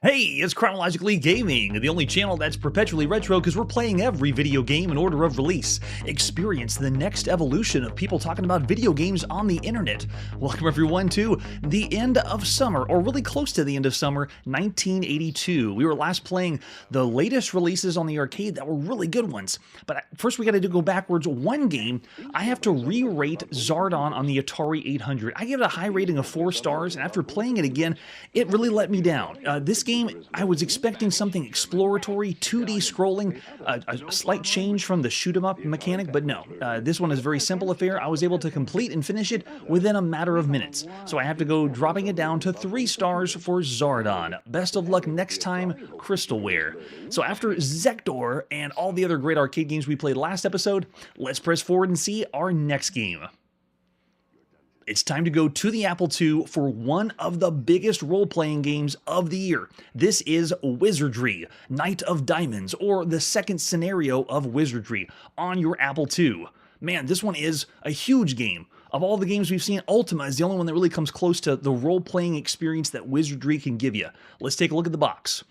Hey, it's Chronologically Gaming, the only channel that's perpetually retro because we're playing every video game in order of release. Experience the next evolution of people talking about video games on the internet. Welcome everyone to the end of summer, or really close to the end of summer, 1982. We were last playing the latest releases on the arcade that were really good ones. But first we gotta go backwards one game. I have to re-rate Zardon on the Atari 800. I gave it a high rating of 4 stars, and after playing it again, it really let me down. This game, I was expecting something exploratory, 2D scrolling, a slight change from the shoot 'em up mechanic, but no. This one is a very simple affair. I was able to complete and finish it within a matter of minutes. So I have to go dropping it down to 3 stars for Zardon. Best of luck next time, Crystalware. So after Zektor and all the other great arcade games we played last episode, let's press forward and see our next game. It's time to go to the Apple II for one of the biggest role-playing games of the year. This is Wizardry, Knight of Diamonds, or the second scenario of Wizardry on your Apple II. Man, this one is a huge game. Of all the games we've seen, Ultima is the only one that really comes close to the role-playing experience that Wizardry can give you. Let's take a look at the box.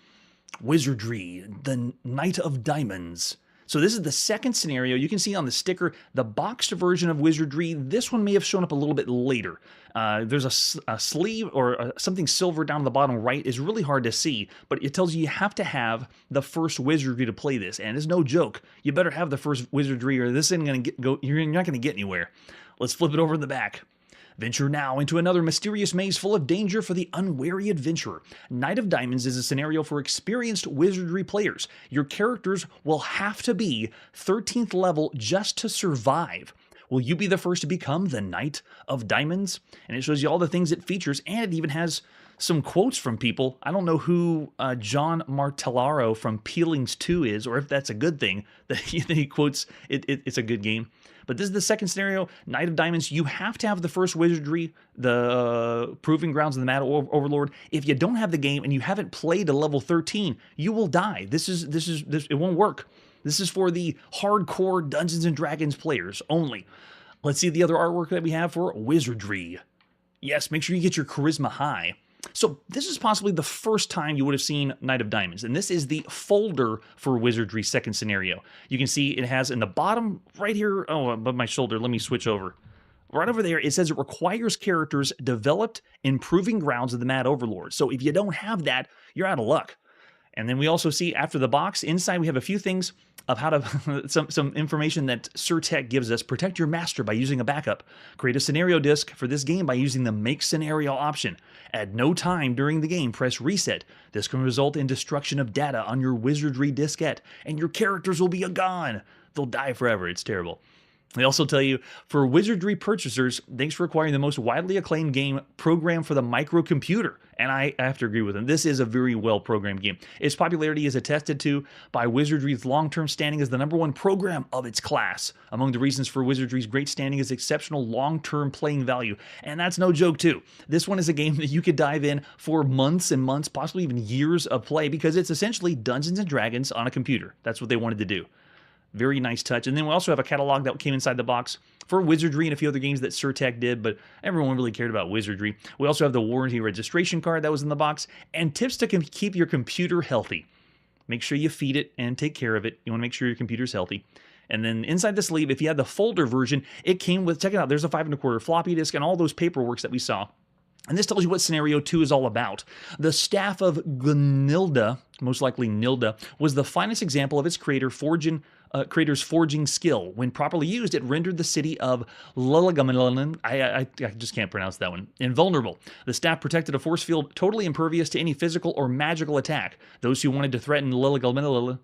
Wizardry, the Knight of Diamonds. So this is the second scenario. You can see on the sticker the boxed version of Wizardry. This one may have shown up a little bit later. There's a sleeve or something silver down the bottom right. Is really hard to see, but it tells you have to have the first Wizardry to play this, and it's no joke. You better have the first Wizardry, or this isn't going to go. You're not going to get anywhere. Let's flip it over in the back. Venture now into another mysterious maze full of danger for the unwary adventurer. Knight of Diamonds is a scenario for experienced Wizardry players. Your characters will have to be 13th level just to survive. Will you be the first to become the Knight of Diamonds? And it shows you all the things it features, and it even has some quotes from people. I don't know who John Martellaro from Peelings 2 is, or if that's a good thing that he quotes. It's a good game. But this is the second scenario, Knight of Diamonds. You have to have the first Wizardry, the Proving Grounds of the Mad Overlord. If you don't have the game and you haven't played to level 13, you will die. This it won't work. This is for the hardcore Dungeons and Dragons players only. Let's see the other artwork that we have for Wizardry. Yes, make sure you get your charisma high. So this is possibly the first time you would have seen Knight of Diamonds, and this is the folder for Wizardry second scenario. You can see it has in the bottom right here, above my shoulder, let me switch over. Right over there, it says it requires characters developed in Proving Grounds of the Mad Overlord. So if you don't have that, you're out of luck. And then we also see after the box, inside we have a few things of how to, some information that SurTech gives us. Protect your master by using a backup. Create a scenario disk for this game by using the Make Scenario option. At no time during the game, press reset. This can result in destruction of data on your Wizardry diskette, and your characters will be gone. They'll die forever. It's terrible. They also tell you, for Wizardry purchasers, thanks for acquiring the most widely acclaimed game programmed for the microcomputer. And I have to agree with them. This is a very well-programmed game. Its popularity is attested to by Wizardry's long-term standing as the #1 program of its class. Among the reasons for Wizardry's great standing is exceptional long-term playing value. And that's no joke, too. This one is a game that you could dive in for months and months, possibly even years of play, because it's essentially Dungeons and Dragons on a computer. That's what they wanted to do. Very nice touch. And then we also have a catalog that came inside the box for Wizardry and a few other games that SurTech did, but everyone really cared about Wizardry. We also have the warranty registration card that was in the box, and tips to keep your computer healthy. Make sure you feed it and take care of it. You want to make sure your computer's healthy. And then inside the sleeve, if you had the folder version, it came with, check it out, there's a 5 1/4 floppy disk and all those paperworks that we saw. And this tells you what Scenario 2 is all about. The staff of Gunilda, most likely Nilda, was the finest example of its creator's forging skill. When properly used, it rendered the city of Lilligamelin, I just can't pronounce that one, invulnerable. The staff protected a force field totally impervious to any physical or magical attack. Those who wanted to threaten Lilligamen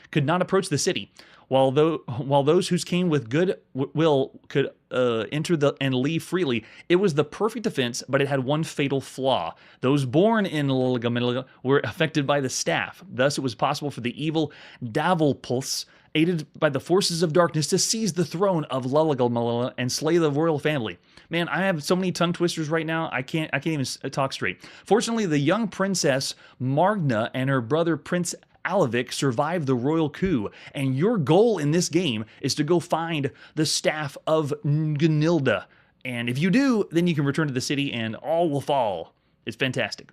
could not approach the city. While those who came with good will could enter and leave freely, it was the perfect defense, but it had one fatal flaw. Those born in Lilligamen were affected by the staff. Thus, it was possible for the evil Davalpulse, aided by the forces of darkness, to seize the throne of Lilligamen and slay the royal family. Man, I have so many tongue twisters right now, I can't even talk straight. Fortunately, the young princess Margna and her brother Prince Alavic survived the royal coup, and your goal in this game is to go find the staff of Gunilda. And if you do, then you can return to the city and all will fall. It's fantastic.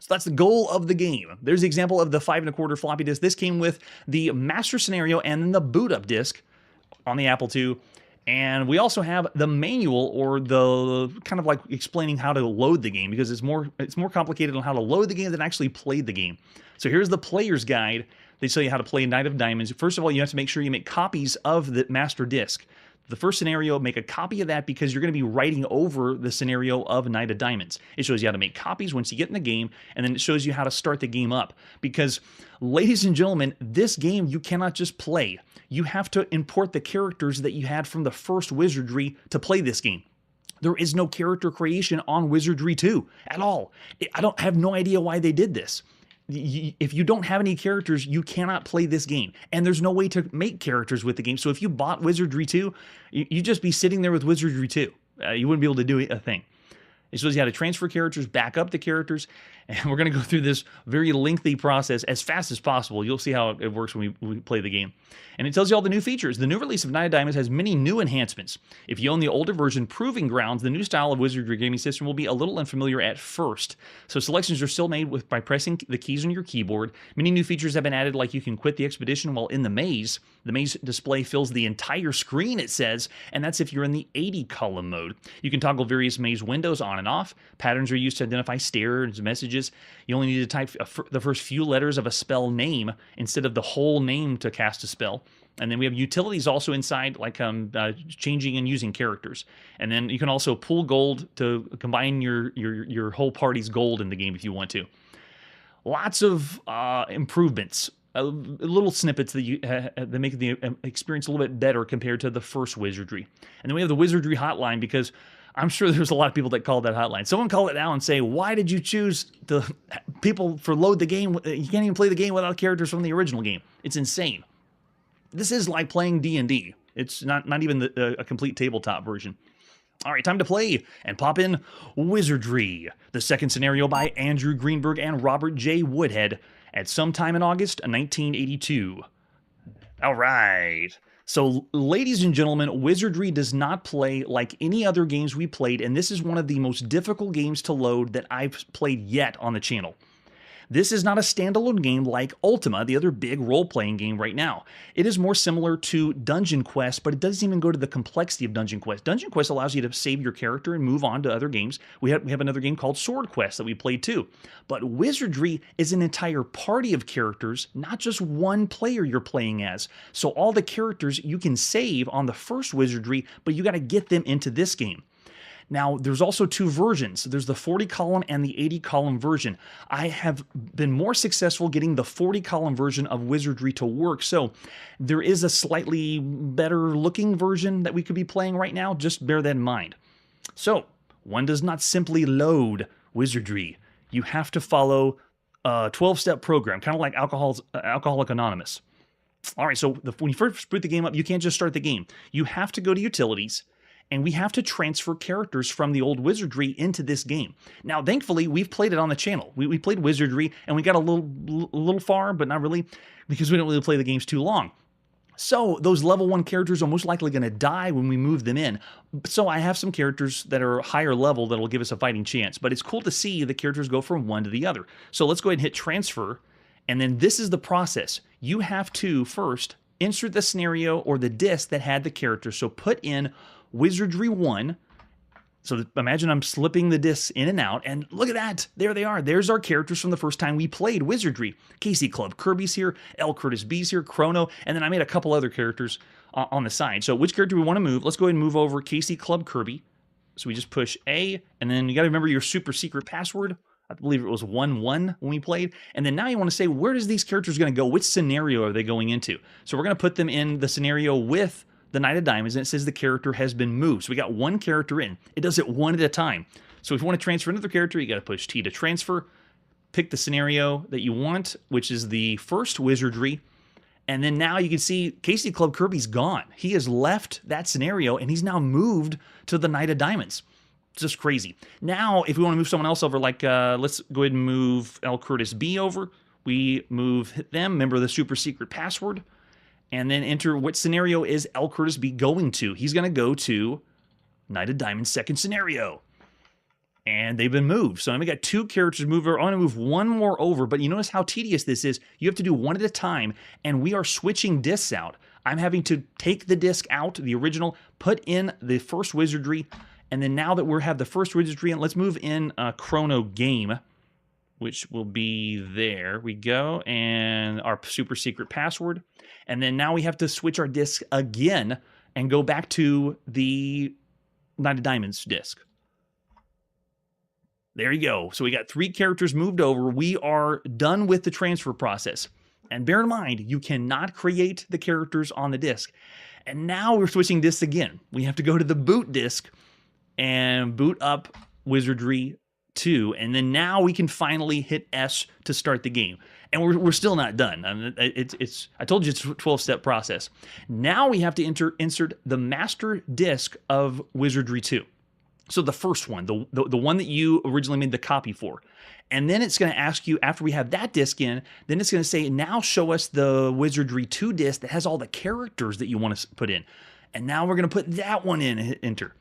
So that's the goal of the game. There's the example of the 5 1/4 floppy disk. This came with the master scenario and then the boot up disk on the Apple II. And we also have the manual, or the kind of like explaining how to load the game, because it's more complicated on how to load the game than actually play the game. So here's the player's guide. They tell you how to play Knight of Diamonds. First of all, you have to make sure you make copies of the master disc. The first scenario, make a copy of that because you're going to be writing over the scenario of Knight of Diamonds. It shows you how to make copies once you get in the game, and then it shows you how to start the game up. Because, ladies and gentlemen, this game you cannot just play. You have to import the characters that you had from the first Wizardry to play this game. There is no character creation on Wizardry 2 at all. I have no idea why they did this. If you don't have any characters, you cannot play this game. And there's no way to make characters with the game. So if you bought Wizardry 2, you'd just be sitting there with Wizardry 2. You wouldn't be able to do a thing. It shows you how to transfer characters, back up the characters, and we're going to go through this very lengthy process as fast as possible. You'll see how it works when we play the game. And it tells you all the new features. The new release of Knight of Diamonds has many new enhancements. If you own the older version, Proving Grounds, the new style of Wizardry gaming system will be a little unfamiliar at first. So selections are still made by pressing the keys on your keyboard. Many new features have been added, like you can quit the expedition while in the maze. The maze display fills the entire screen, it says, and that's if you're in the 80 column mode. You can toggle various maze windows on and off. Patterns are used to identify stairs, messages. You only need to type the first few letters of a spell name instead of the whole name to cast a spell. And then we have utilities also inside, like changing and using characters. And then you can also pool gold to combine your whole party's gold in the game if you want to. Lots of improvements. Little snippets that make the experience a little bit better compared to the first Wizardry. And then we have the Wizardry hotline, because I'm sure there's a lot of people that call that hotline. Someone call it now and say, why did you choose the people for load the game? You can't even play the game without characters from the original game. It's insane. This is like playing D&D. It's not even a complete tabletop version. All right, time to play and pop in Wizardry, the second scenario by Andrew Greenberg and Robert J. Woodhead at some time in August 1982. All right. So, ladies and gentlemen, Wizardry does not play like any other games we played, and this is one of the most difficult games to load that I've played yet on the channel. This is not a standalone game like Ultima, the other big role-playing game right now. It is more similar to Dungeon Quest, but it doesn't even go to the complexity of Dungeon Quest. Dungeon Quest allows you to save your character and move on to other games. We have another game called Sword Quest that we played too. But Wizardry is an entire party of characters, not just one player you're playing as. So all the characters you can save on the first Wizardry, but you got to get them into this game. Now, there's also two versions. There's the 40-column and the 80-column version. I have been more successful getting the 40-column version of Wizardry to work, so there is a slightly better-looking version that we could be playing right now. Just bear that in mind. So, one does not simply load Wizardry. You have to follow a 12-step program, kind of like Alcoholic Anonymous. All right, so when you first boot the game up, you can't just start the game. You have to go to Utilities, and we have to transfer characters from the old Wizardry into this game. Now, thankfully, we've played it on the channel. We played Wizardry, and we got a little far, but not really, because we don't really play the games too long. So those level 1 characters are most likely going to die when we move them in. So I have some characters that are higher level that will give us a fighting chance. But it's cool to see the characters go from one to the other. So let's go ahead and hit transfer. And then this is the process. You have to first insert the scenario or the disc that had the characters. So put in Wizardry 1. So imagine I'm slipping the discs in and out, and look at that. There they are. There's our characters from the first time we played Wizardry. Casey Club Kirby's here, L. Curtis B's here, Chrono, and then I made a couple other characters on the side. So which character we want to move? Let's go ahead and move over Casey Club Kirby. So we just push A, and then you got to remember your super secret password. I believe it was 1-1 when we played. And then now you want to say, where does these characters going to go? Which scenario are they going into? So we're going to put them in the scenario with the Knight of Diamonds, and it says the character has been moved. So we got one character in. It does it one at a time. So if you want to transfer another character, you got to push T to transfer, pick the scenario that you want, which is the first Wizardry, and then now you can see Casey Club Kirby's gone. He has left that scenario, and he's now moved to the Knight of Diamonds. It's just crazy. Now, if we want to move someone else over, like let's go ahead and move L. Curtis B over. We move them, remember the super secret password, and then enter what scenario is L. Curtis B going to. He's going to go to Knight of Diamonds' second scenario. And they've been moved. So we got 2 characters moved over. I want to move 1 more over, but you notice how tedious this is. You have to do 1 at a time, and we are switching discs out. I'm having to take the disc out, the original, put in the first Wizardry, and then now that we have the first Wizardry, and let's move in Chrono Game, which will be there. We go, and our super secret password. And then now we have to switch our disc again and go back to the Knight of Diamonds disc. There you go. So we got 3 characters moved over. We are done with the transfer process. And bear in mind, you cannot create the characters on the disc. And now we're switching discs again. We have to go to the boot disc and boot up Wizardry 2. And then now we can finally hit S to start the game. And we're still not done. I mean, I told you it's a 12-step process. Now we have to insert the master disc of Wizardry 2. So the first one, the one that you originally made the copy for. And then it's going to ask you, after we have that disc in, then it's going to say, now show us the Wizardry 2 disc that has all the characters that you want to put in. And now we're going to put that one in and hit enter.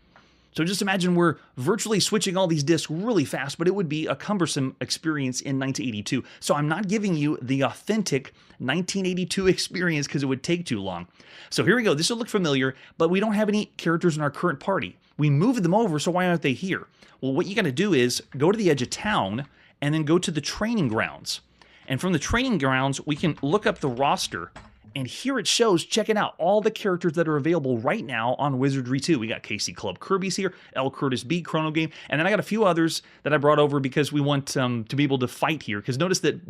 So just imagine we're virtually switching all these discs really fast, but it would be a cumbersome experience in 1982. So I'm not giving you the authentic 1982 experience because it would take too long. So here we go. This will look familiar, but we don't have any characters in our current party. We moved them over, so why aren't they here? Well, what you got to do is go to the edge of town and then go to the training grounds. And from the training grounds, we can look up the roster. And here it shows, check it out, all the characters that are available right now on Wizardry 2. We got KC Club Kirby's here, L. Curtis B, Chrono Game, and then I got a few others that I brought over because we want to be able to fight here. Because notice that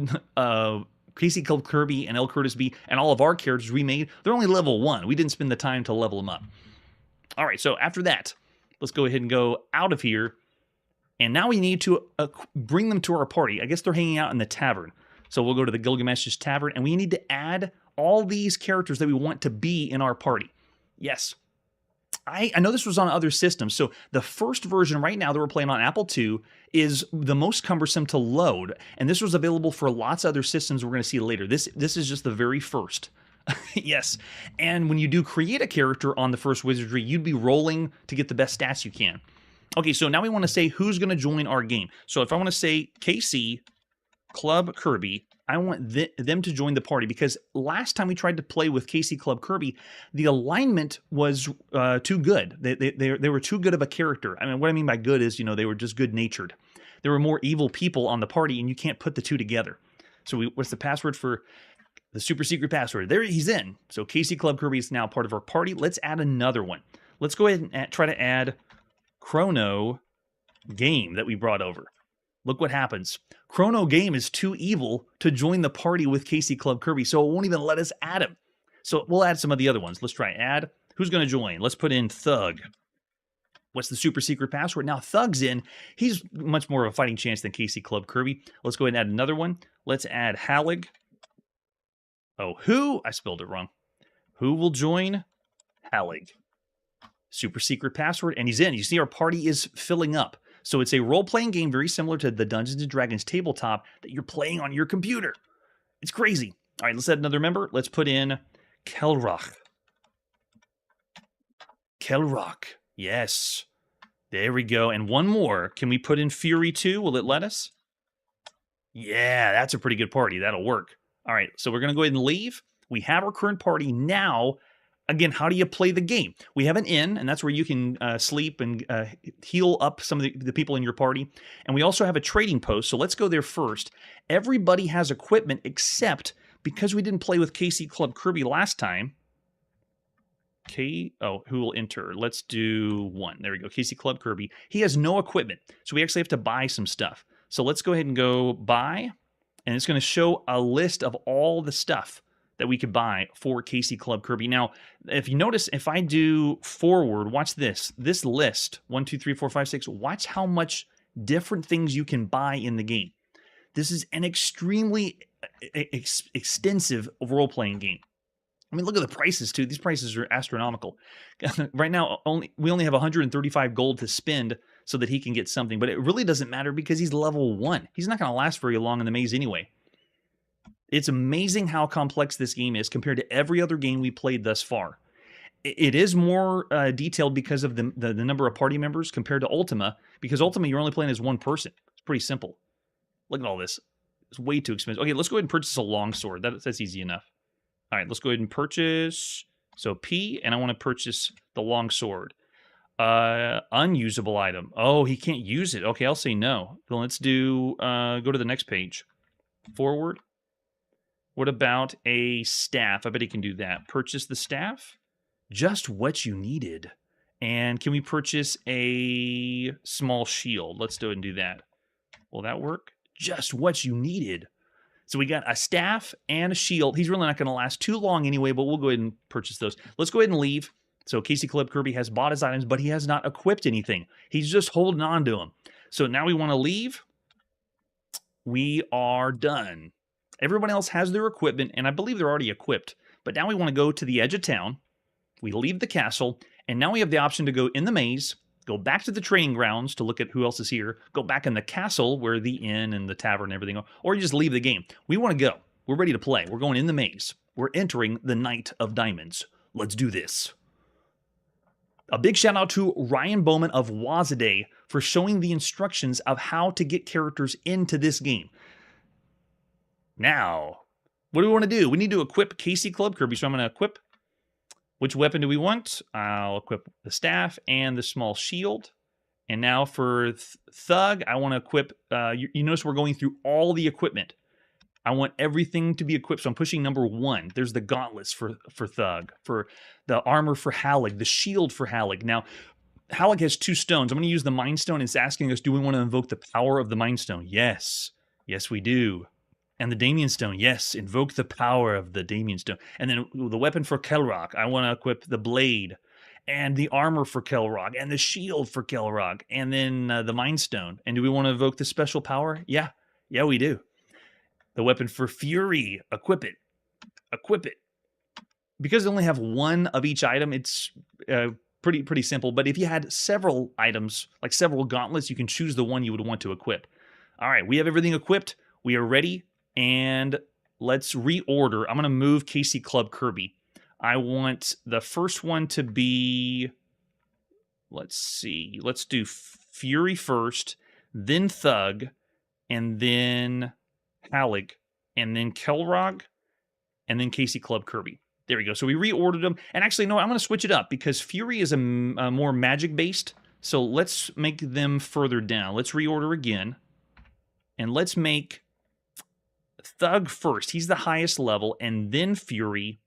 KC Club Kirby and L. Curtis B and all of our characters we made, they're only level 1. We didn't spend the time to level them up. All right, so after that, let's go ahead and go out of here. And now we need to bring them to our party. I guess they're hanging out in the tavern. So we'll go to the Gilgamesh's Tavern, and we need to add all these characters that we want to be in our party. Yes. I know this was on other systems. So the first version right now that we're playing on Apple II is the most cumbersome to load. And this was available for lots of other systems we're going to see later. This is just the very first. Yes. And when you do create a character on the first Wizardry, you'd be rolling to get the best stats you can. Okay, so now we want to say who's going to join our game. So if I want to say KC Club Kirby, I want them to join the party because last time we tried to play with KC Club Kirby, the alignment was too good. They were too good of a character. I mean, what I mean by good is, they were just good-natured. There were more evil people on the party, and you can't put the two together. So what's the password for the super secret password? There he's in. So KC Club Kirby is now part of our party. Let's add another one. Let's go ahead and try to add Chrono Game that we brought over. Look what happens. Chrono Game is too evil to join the party with KC Club Kirby, so it won't even let us add him. So we'll add some of the other ones. Let's try add. Who's going to join? Let's put in Thug. What's the super secret password? Now Thug's in. He's much more of a fighting chance than KC Club Kirby. Let's go ahead and add another one. Let's add Hallig. Oh, who? I spelled it wrong. Who will join? Hallig. Super secret password, and he's in. You see our party is filling up. So it's a role-playing game very similar to the Dungeons & Dragons tabletop that you're playing on your computer. It's crazy. All right, let's add another member. Let's put in Kelrock. Kelrock. Yes. There we go. And one more. Can we put in Fury 2? Will it let us? Yeah, that's a pretty good party. That'll work. All right, so we're going to go ahead and leave. We have our current party now. Again, how do you play the game? We have an inn, and that's where you can sleep and heal up some of the people in your party. And we also have a trading post, so let's go there first. Everybody has equipment except, because we didn't play with KC Club Kirby last time, who will enter? Let's do one. There we go, KC Club Kirby. He has no equipment, so we actually have to buy some stuff. So let's go ahead and go buy, and it's going to show a list of all the stuff that we could buy for KC Club Kirby. Now, if you notice, if I do forward, watch this. This list, 1, 2, 3, 4, 5, 6, watch how much different things you can buy in the game. This is an extremely extensive role-playing game. I mean, look at the prices, too. These prices are astronomical. Right now, we only have 135 gold to spend so that he can get something, but it really doesn't matter because he's level 1. He's not going to last very long in the maze anyway. It's amazing how complex this game is compared to every other game we played thus far. It is more detailed because of the number of party members compared to Ultima, because Ultima you're only playing as one person. It's pretty simple. Look at all this. It's way too expensive. Okay, let's go ahead and purchase a longsword. That's easy enough. All right, let's go ahead and purchase. So P, and I want to purchase the longsword. Unusable item. Oh, he can't use it. Okay, I'll say no. Then let's do, go to the next page. Forward. What about a staff? I bet he can do that. Purchase the staff. Just what you needed. And can we purchase a small shield? Let's go ahead and do that. Will that work? Just what you needed. So we got a staff and a shield. He's really not going to last too long anyway, but we'll go ahead and purchase those. Let's go ahead and leave. So Casey Club Kirby has bought his items, but he has not equipped anything. He's just holding on to them. So now we want to leave. We are done. Everyone else has their equipment, and I believe they're already equipped. But now we want to go to the edge of town. We leave the castle, and now we have the option to go in the maze, go back to the training grounds to look at who else is here, go back in the castle where the inn and the tavern and everything are, or you just leave the game. We want to go. We're ready to play. We're going in the maze. We're entering the Night of Diamonds. Let's do this. A big shout out to Ryan Bowman of Wizardry for showing the instructions of how to get characters into this game. Now, what do we want to do? We need to equip Casey Club Kirby, so I'm going to equip. Which weapon do we want? I'll equip the staff and the small shield. And now for Thug, I want to equip, you notice we're going through all the equipment. I want everything to be equipped, so I'm pushing number 1. There's the gauntlets for Thug, for the armor for Halleck, the shield for Halleck. Now, Halleck has 2 stones. I'm going to use the Mind Stone. It's asking us, do we want to invoke the power of the Mind Stone? Yes. Yes, we do. And the Damien Stone, yes, invoke the power of the Damien Stone. And then the weapon for Kelrock, I want to equip the blade, and the armor for Kelrock, and the shield for Kelrock, and then the Mind Stone. And do we want to evoke the special power? Yeah, we do. The weapon for Fury, equip it. Equip it. Because they only have 1 of each item, it's pretty simple. But if you had several items, like several gauntlets, you can choose the one you would want to equip. All right, we have everything equipped. We are ready. And let's reorder. I'm going to move Casey Club Kirby. I want the first one to be, let's see, let's do Fury first, then Thug, and then Halleck, and then Kelrog, and then Casey Club Kirby. There we go. So we reordered them. And actually, no, I'm going to switch it up because Fury is a more magic-based. So let's make them further down. Let's reorder again. And let's make Thug first. He's the highest level, and then Fury,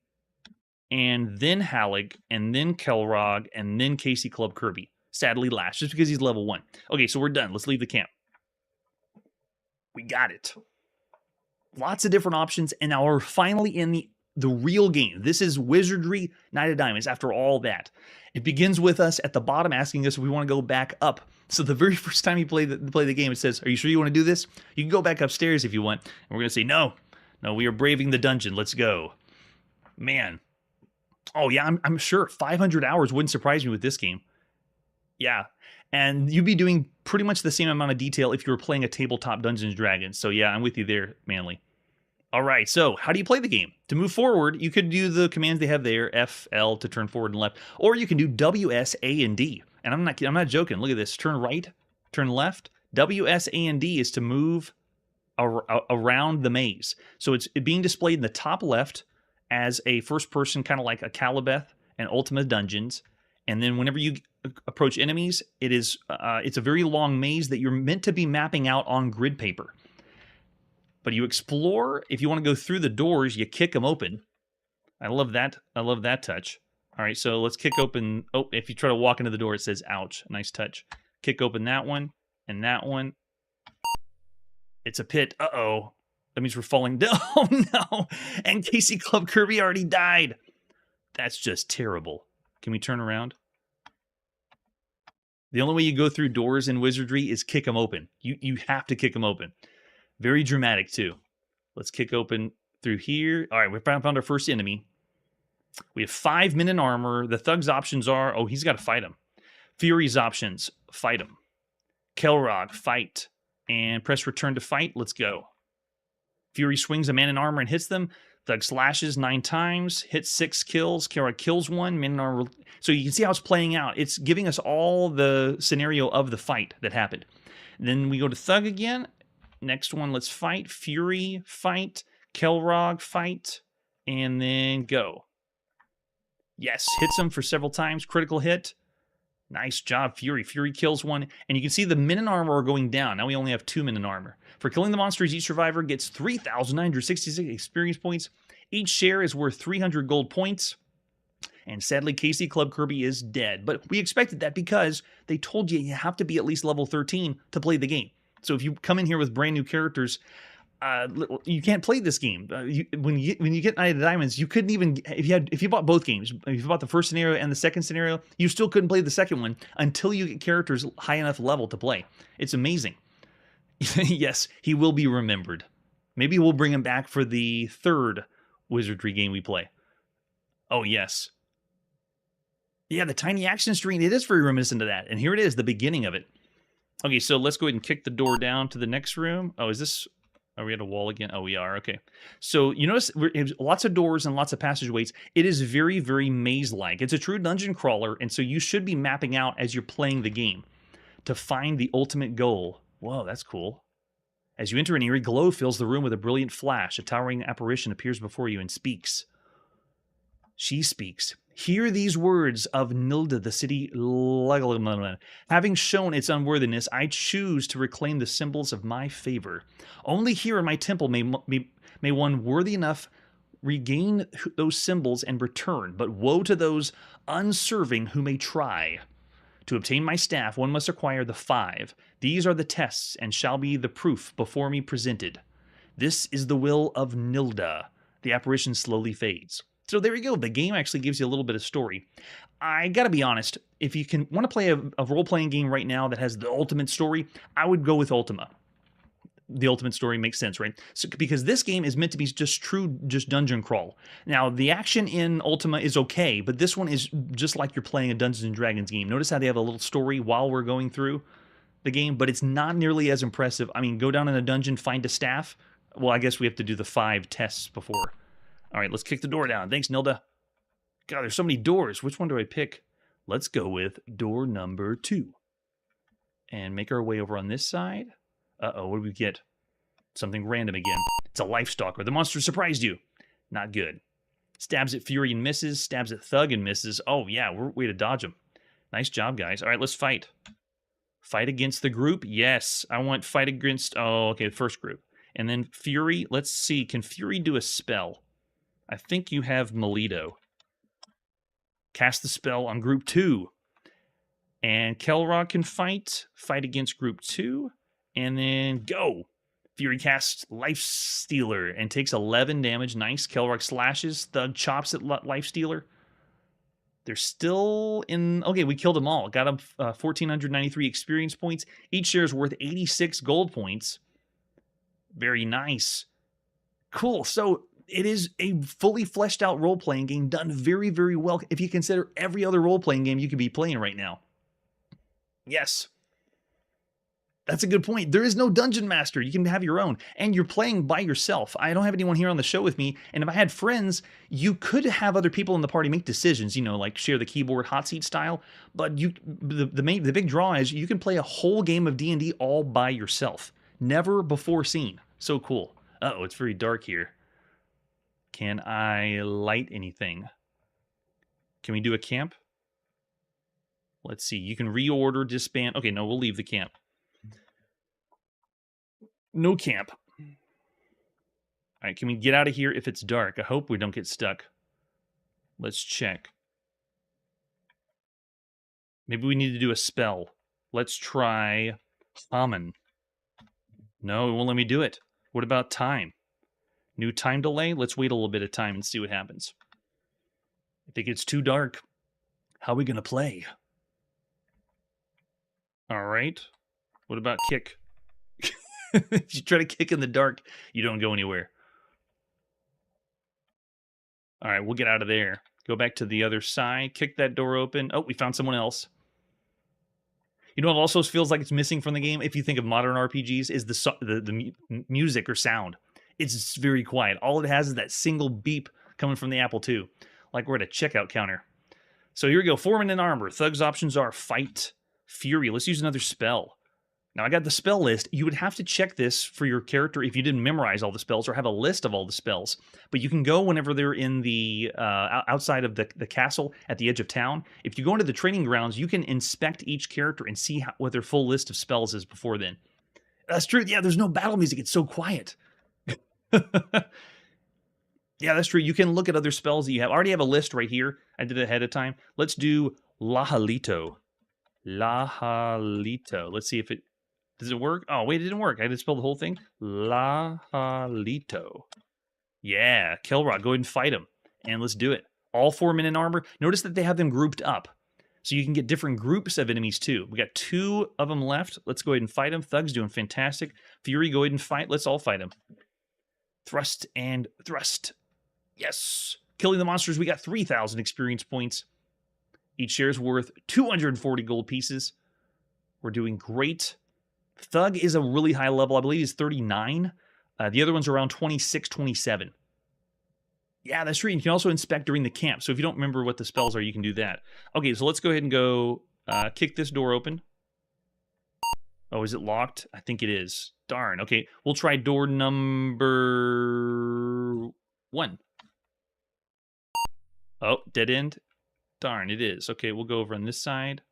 and then Halleck, and then Kelrog, and then Casey Club Kirby. Sadly last, just because he's level 1. Okay, so we're done. Let's leave the camp. We got it. Lots of different options, and now we're finally in the real game. This is Wizardry Night of Diamonds after all that. It begins with us at the bottom asking us if we want to go back up. So the very first time you play the game, it says, are you sure you want to do this? You can go back upstairs if you want. And we're going to say, no, we are braving the dungeon. Let's go. Man. Oh, yeah, I'm sure 500 hours wouldn't surprise me with this game. Yeah. And you'd be doing pretty much the same amount of detail if you were playing a tabletop Dungeons & Dragons. So yeah, I'm with you there, Manly. All right, so how do you play the game? To move forward, you could do the commands they have there, F, L to turn forward and left, or you can do W, S, A, and D. And I'm not joking. Look at this. Turn right, turn left. W, S, A, and D is to move around the maze. So it's being displayed in the top left as a first person, kind of like a Calibeth and Ultima Dungeons. And then whenever you approach enemies, it's a very long maze that you're meant to be mapping out on grid paper. But you explore. If you want to go through the doors, you kick them open. I love that. I love that touch. All right, so let's kick open. Oh, if you try to walk into the door, it says, ouch. Nice touch. Kick open that one and that one. It's a pit. Uh-oh. That means we're falling down. Oh, no. And Casey Club Kirby already died. That's just terrible. Can we turn around? The only way you go through doors in Wizardry is kick them open. You have to kick them open. Very dramatic, too. Let's kick open through here. All right, we found our first enemy. We have 5 men in armor. The Thug's options are, oh, he's got to fight him. Fury's options, fight him. Kelrog, fight. And press return to fight. Let's go. Fury swings a man in armor and hits them. Thug slashes 9 times, hits 6 kills, Kara kills 1, Minotaur. So you can see how it's playing out. It's giving us all the scenario of the fight that happened. Then we go to Thug again. Next one, let's fight. Fury, fight. Kelrog, fight. And then go. Yes, hits him for several times. Critical hit. Nice job, Fury. Fury kills 1. And you can see the min in armor are going down. Now we only have 2 min in armor. For killing the monsters, each survivor gets 3,966 experience points. Each share is worth 300 gold points. And sadly, Casey Club Kirby is dead. But we expected that because they told you have to be at least level 13 to play the game. So if you come in here with brand new characters, you can't play this game. When you get Knight of Diamonds, you couldn't even if you bought both games, if you bought the first scenario and the second scenario, you still couldn't play the second one until you get characters high enough level to play. It's amazing. Yes, he will be remembered. Maybe we'll bring him back for the third Wizardry game we play. Oh yes. Yeah, the tiny action screen, it is very reminiscent of that. And here it is, the beginning of it. Okay, so let's go ahead and kick the door down to the next room. Oh, is this... Are we at a wall again? Oh, we are. Okay. So you notice lots of doors and lots of passageways. It is very, very maze-like. It's a true dungeon crawler, and so you should be mapping out as you're playing the game to find the ultimate goal. Whoa, that's cool. As you enter, an eerie glow fills the room with a brilliant flash. A towering apparition appears before you and speaks. She speaks. Hear these words of Nilda, the city. Having shown its unworthiness, I choose to reclaim the symbols of my favor. Only here in my temple may one worthy enough regain those symbols and return. But woe to those unserving who may try. To obtain my staff, one must acquire the 5. These are the tests and shall be the proof before me presented. This is the will of Nilda. The apparition slowly fades. So there you go. The game actually gives you a little bit of story. I gotta be honest, if you want to play a role-playing game right now that has the ultimate story, I would go with Ultima. The ultimate story makes sense, right? So, because this game is meant to be just dungeon crawl. Now, the action in Ultima is okay, but this one is just like you're playing a Dungeons & Dragons game. Notice how they have a little story while we're going through the game, but it's not nearly as impressive. I mean, go down in a dungeon, find a staff. Well, I guess we have to do the 5 tests before. All right, let's kick the door down. Thanks, Nilda. God, there's so many doors. Which one do I pick? Let's go with door number 2. And make our way over on this side. Uh-oh, what do we get? Something random again. It's a life stalker. The monster surprised you. Not good. Stabs at Fury and misses. Stabs at Thug and misses. Oh, yeah, we're way to dodge him. Nice job, guys. All right, let's fight. Fight against the group? Yes. I want fight against... Oh, okay, the first group. And then Fury. Let's see. Can Fury do a spell? I think you have Melito. Cast the spell on group 2. And Kelrog can fight against group 2. And then go. Fury casts Life Stealer and takes 11 damage. Nice. Kelrog slashes. Thug chops at Life Stealer. They're still in... Okay, we killed them all. Got them 1,493 experience points. Each share is worth 86 gold points. Very nice. Cool. So... It is a fully fleshed out role-playing game done very, very well if you consider every other role-playing game you could be playing right now. Yes. That's a good point. There is no dungeon master. You can have your own. And you're playing by yourself. I don't have anyone here on the show with me. And if I had friends, you could have other people in the party make decisions, you know, like share the keyboard hot seat style. But the big draw is you can play a whole game of D&D all by yourself. Never before seen. So cool. Uh-oh, it's very dark here. Can I light anything? Can we do a camp? Let's see. You can reorder, disband. Okay, no, we'll leave the camp. No camp. All right, can we get out of here if it's dark? I hope we don't get stuck. Let's check. Maybe we need to do a spell. Let's try Common. No, it won't let me do it. What about time? New time delay? Let's wait a little bit of time and see what happens. I think it's too dark. How are we going to play? All right. What about kick? If you try to kick in the dark, you don't go anywhere. All right, we'll get out of there. Go back to the other side. Kick that door open. Oh, we found someone else. You know what also feels like it's missing from the game, if you think of modern RPGs, is the music or sound. It's very quiet. All it has is that single beep coming from the Apple II, like we're at a checkout counter. So here we go. 4-minute armor. Thug's options are Fight, Fury. Let's use another spell. Now I got the spell list. You would have to check this for your character if you didn't memorize all the spells or have a list of all the spells. But you can go whenever they're in the outside of the castle at the edge of town. If you go into the training grounds, you can inspect each character and see what their full list of spells is before then. That's true. Yeah, there's no battle music. It's so quiet. Yeah, that's true. You can look at other spells that you have. I already have a list right here. I did it ahead of time. Let's do Lahalito. Lahalito. Let's see if it... Does it work? Oh, wait, it didn't work. I had to spell the whole thing. Lahalito. Yeah, Kelrod, go ahead and fight him. And let's do it. All 4-minute armor. Notice that they have them grouped up. So you can get different groups of enemies too. We got 2 of them left. Let's go ahead and fight him. Thug's doing fantastic. Fury, go ahead and fight. Let's all fight him. Thrust and thrust. Yes. Killing the monsters, we got 3,000 experience points. Each share is worth 240 gold pieces. We're doing great. Thug is a really high level. I believe he's 39. The other one's around 26, 27. Yeah, that's true. You can also inspect during the camp. So if you don't remember what the spells are, you can do that. Okay, so let's go ahead and go kick this door open. Oh, is it locked? I think it is. Darn. Okay, we'll try door number 1. Oh, dead end. Darn, it is. Okay, we'll go over on this side.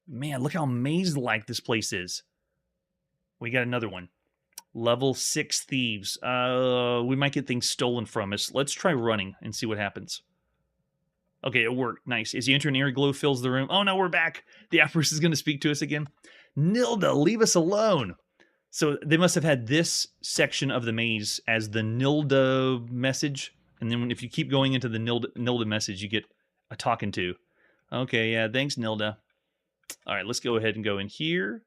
Man, look how maze-like this place is. We got another one. Level 6 thieves. We might get things stolen from us. Let's try running and see what happens. Okay, it worked. Nice. As you enter, an air glow fills the room. Oh no, we're back. The Apparition is going to speak to us again. Nilda, leave us alone. So they must have had this section of the maze as the Nilda message. And then if you keep going into the Nilda message, you get a talking to. Okay, yeah, thanks, Nilda. All right, let's go ahead and go in here.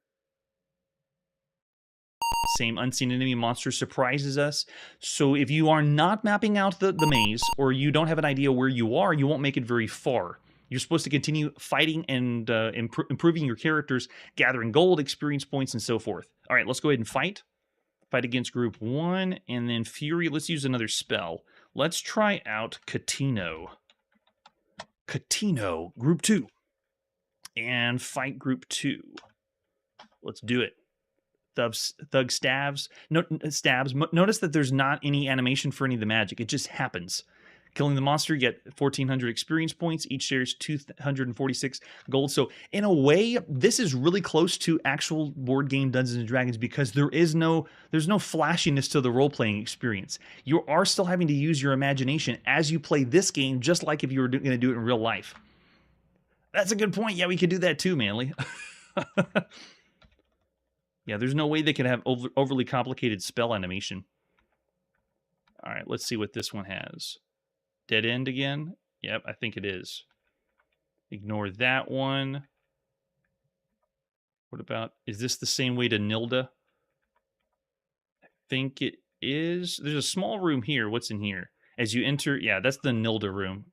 Same unseen enemy monster surprises us. So if you are not mapping out the maze, or you don't have an idea where you are, you won't make it very far. You're supposed to continue fighting and improving your characters, gathering gold, experience points, and so forth. All right, let's go ahead and fight. Fight against group 1, and then Fury. Let's use another spell. Let's try out Catino. Catino, group 2. And fight group 2. Let's do it. Thug stabs. Stabs. Notice that there's not any animation for any of the magic. It just happens. Killing the monster, you get 1,400 experience points. Each shares 246 gold. So in a way, this is really close to actual board game Dungeons and Dragons because there's no flashiness to the role-playing experience. You are still having to use your imagination as you play this game, just like if you were going to do it in real life. That's a good point. Yeah, we could do that too, Manly. Yeah, there's no way they could have overly complicated spell animation. All right, let's see what this one has. Dead end again? Yep, I think it is. Ignore that one. What about, is this the same way to Nilda? I think it is. There's a small room here. What's in here? As you enter, yeah, that's the Nilda room.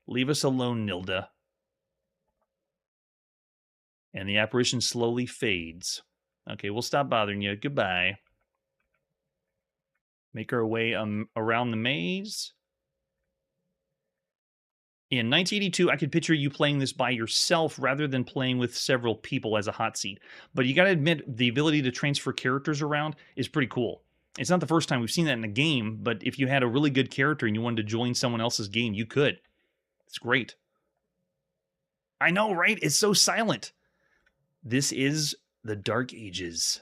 Leave us alone, Nilda. And the apparition slowly fades. Okay, we'll stop bothering you. Goodbye. Make our way around the maze. In 1982, I could picture you playing this by yourself rather than playing with several people as a hot seat. But you got to admit, the ability to transfer characters around is pretty cool. It's not the first time we've seen that in a game, but if you had a really good character and you wanted to join someone else's game, you could. It's great. I know, right? It's so silent. This is the Dark Ages.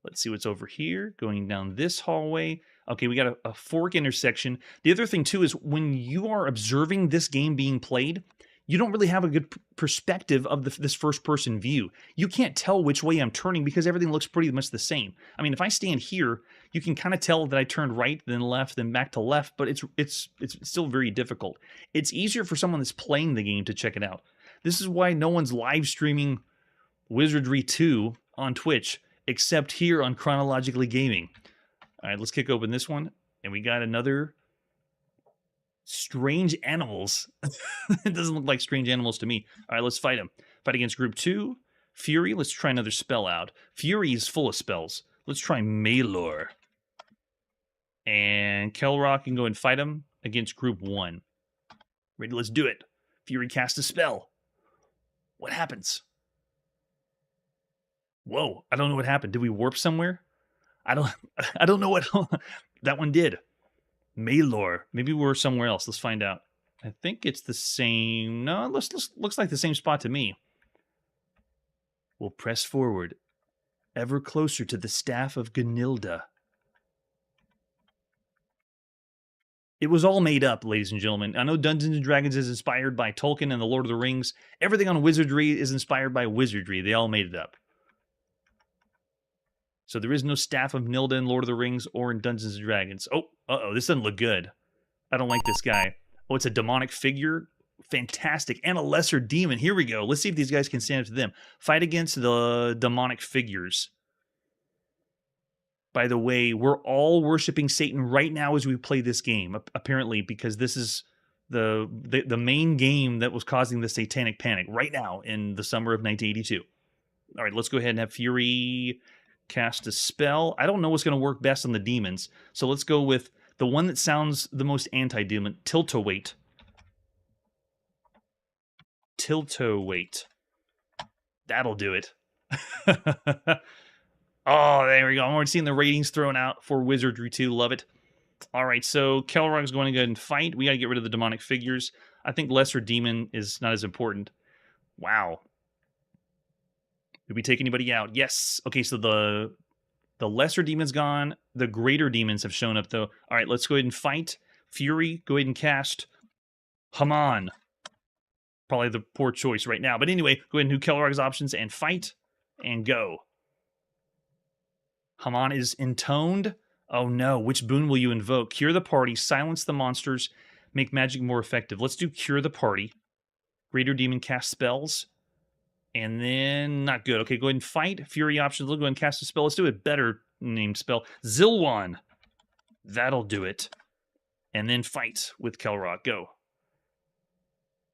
Let's see what's over here. Going down this hallway. Okay, we got a fork intersection. The other thing, too, is when you are observing this game being played, you don't really have a good perspective of this first-person view. You can't tell which way I'm turning because everything looks pretty much the same. I mean, if I stand here, you can kind of tell that I turned right, then left, then back to left, but it's still very difficult. It's easier for someone that's playing the game to check it out. This is why no one's live streaming Wizardry 2 on Twitch, except here on Chronologically Gaming. All right, let's kick open this one. And we got another Strange Animals. It doesn't look like Strange Animals to me. All right, let's fight them. Fight against group 2. Fury, let's try another spell out. Fury is full of spells. Let's try Malor. And Kelrock can go and fight him against Group 1. Ready? Let's do it. Fury cast a spell. What happens? Whoa, I don't know what happened. Did we warp somewhere? I don't know what that one did. Maylor. Maybe we're somewhere else. Let's find out. I think it's the same. No, it looks like the same spot to me. We'll press forward, ever closer to the staff of Gunilda. It was all made up, ladies and gentlemen. I know Dungeons & Dragons is inspired by Tolkien and the Lord of the Rings. Everything on Wizardry is inspired by Wizardry. They all made it up. So there is no staff of Nilda in Lord of the Rings or in Dungeons & Dragons. Oh, uh-oh, this doesn't look good. I don't like this guy. Oh, it's a demonic figure. Fantastic. And a lesser demon. Here we go. Let's see if these guys can stand up to them. Fight against the demonic figures. By the way, we're all worshiping Satan right now as we play this game, apparently, because this is the main game that was causing the satanic panic right now in the summer of 1982. All right, let's go ahead and have Fury cast a spell. I don't know what's going to work best on the demons, so let's go with the one that sounds the most anti-demon, Tiltowait. Tiltowait. That'll do it. Oh, there we go. I'm already seeing the ratings thrown out for Wizardry 2. Love it. All right, so Kelrog's going to go ahead and fight. We got to get rid of the demonic figures. I think Lesser Demon is not as important. Wow. Did we take anybody out? Yes. Okay, so the Lesser Demon's gone. The Greater Demons have shown up, though. All right, let's go ahead and fight. Fury, go ahead and cast Haman. Probably the poor choice right now. But anyway, go ahead and do Kelrog's options and fight and go. Haman is intoned. Oh no, which boon will you invoke? Cure the party, silence the monsters, make magic more effective. Let's do Cure the party. Greater Demon cast spells. And then, not good. Okay, go ahead and fight. Fury options, we'll go ahead and cast a spell. Let's do a better named spell. Zilwan. That'll do it. And then fight with Kelrog. Go.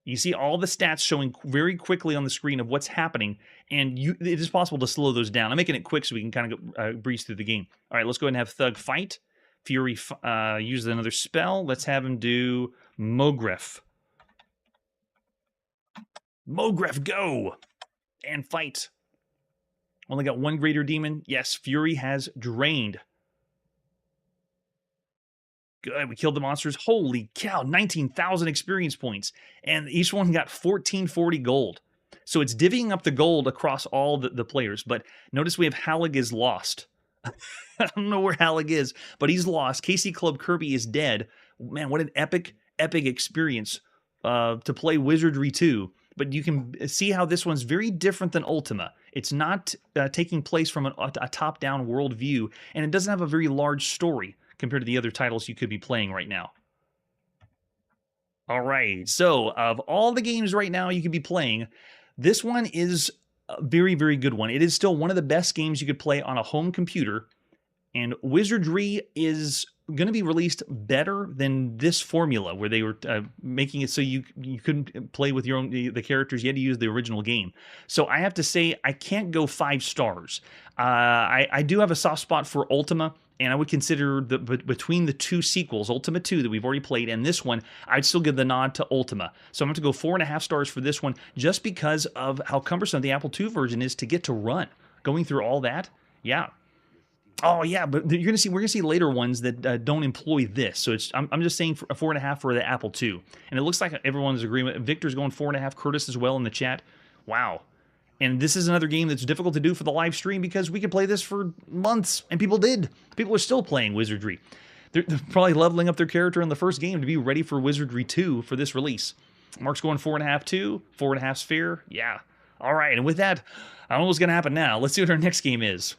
You see all the stats showing very quickly on the screen of what's happening, and it is possible to slow those down. I'm making it quick so we can kind of breeze through the game. All right, let's go ahead and have Thug fight. Fury uses another spell. Let's have him do Mogref. Mogref, go! And fight. Only got one Greater Demon. Yes, Fury has drained. Good, we killed the monsters. Holy cow, 19,000 experience points. And each one got 1440 gold. So it's divvying up the gold across all the players. But notice we have Halig is lost. I don't know where Halig is, but he's lost. KC Club Kirby is dead. Man, what an epic experience to play Wizardry 2. But you can see how this one's very different than Ultima. It's not taking place from a top-down world view, and it doesn't have a very large story compared to the other titles you could be playing right now. All right, so of all the games right now you could be playing, this one is a very, very good one. It is still one of the best games you could play on a home computer, and Wizardry is going to be released better than this formula, where they were making it so you couldn't play with your own the characters. You had to use the original game. So I have to say I can't go 5 stars. I do have a soft spot for Ultima, and I would consider between the two sequels, Ultima 2 that we've already played, and this one, I'd still give the nod to Ultima. So I'm going to go 4.5 stars for this one, just because of how cumbersome the Apple II version is to get to run. Going through all that, yeah. Oh yeah, but we're gonna see later ones that don't employ this. So I'm just saying 4.5 for the Apple II, and it looks like everyone's agreement. Victor's going 4.5. Curtis as well in the chat. Wow. And this is another game that's difficult to do for the live stream because we could play this for months, and people did. People are still playing Wizardry. They're probably leveling up their character in the first game to be ready for Wizardry 2 for this release. Mark's going 4.5 too. 4.5 sphere. Yeah. All right, and with that, I don't know what's going to happen now. Let's see what our next game is.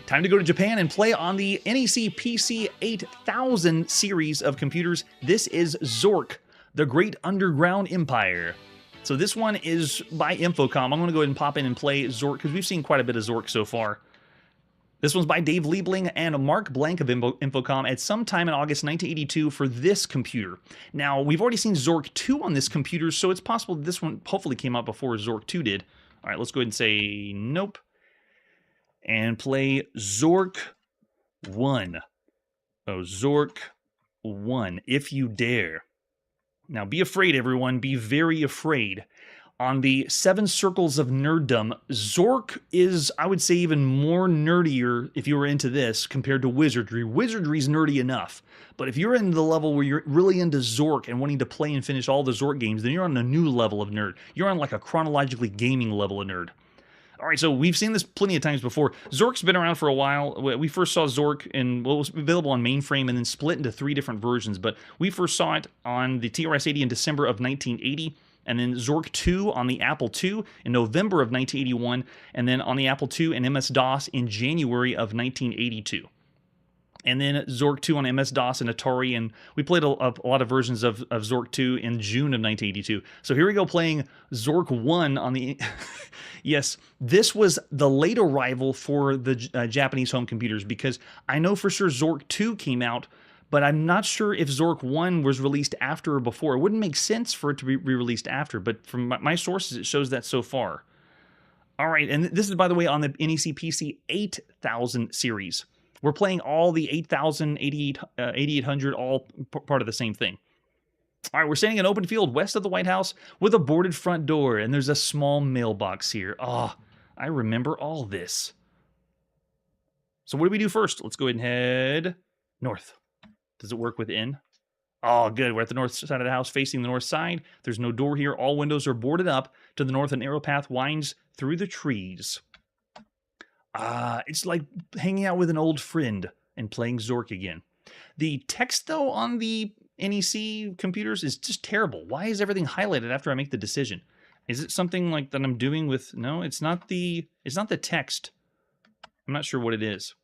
Time to go to Japan and play on the NEC PC 8000 series of computers. This is Zork, the Great Underground Empire. So this one is by Infocom. I'm going to go ahead and pop in and play Zork because we've seen quite a bit of Zork so far. This one's by Dave Liebling and Mark Blank of Infocom at some time in August 1982 for this computer. Now, we've already seen Zork 2 on this computer, so it's possible that this one hopefully came out before Zork 2 did. All right, let's go ahead and say nope. And play Zork 1. Oh, Zork 1, If You Dare. Now, be afraid, everyone. Be very afraid. On the 7 Circles of Nerddom, Zork is, I would say, even more nerdier if you were into this compared to Wizardry. Wizardry's nerdy enough, but if you're in the level where you're really into Zork and wanting to play and finish all the Zork games, then you're on a new level of nerd. You're on like a chronologically gaming level of nerd. All right, so we've seen this plenty of times before. Zork's been around for a while. We first saw Zork in, well, it was available on mainframe and then split into 3 different versions, but we first saw it on the TRS-80 in December of 1980, and then Zork 2 on the Apple II in November of 1981, and then on the Apple II and MS-DOS in January of 1982. And then Zork 2 on MS-DOS and Atari, and we played a lot of versions of Zork 2 in June of 1982. So here we go playing Zork 1 on the... Yes, this was the late arrival for the Japanese home computers, because I know for sure Zork 2 came out, but I'm not sure if Zork 1 was released after or before. It wouldn't make sense for it to be re-released after, but from my sources, it shows that so far. All right, and this is, by the way, on the NEC PC 8000 series. We're playing all the 8000, 8800, all part of the same thing. All right, we're standing in an open field west of the White House with a boarded front door, and there's a small mailbox here. Oh, I remember all this. So what do we do first? Let's go ahead and head north. Does it work within? Oh, good. We're at the north side of the house, facing the north side. There's no door here. All windows are boarded up. To the north, an arrow path winds through the trees. It's like hanging out with an old friend and playing Zork again. The text, though, on the NEC computers is just terrible. Why is everything highlighted after I make the decision? Is it something like that I'm doing with... No, it's not the text. I'm not sure what it is.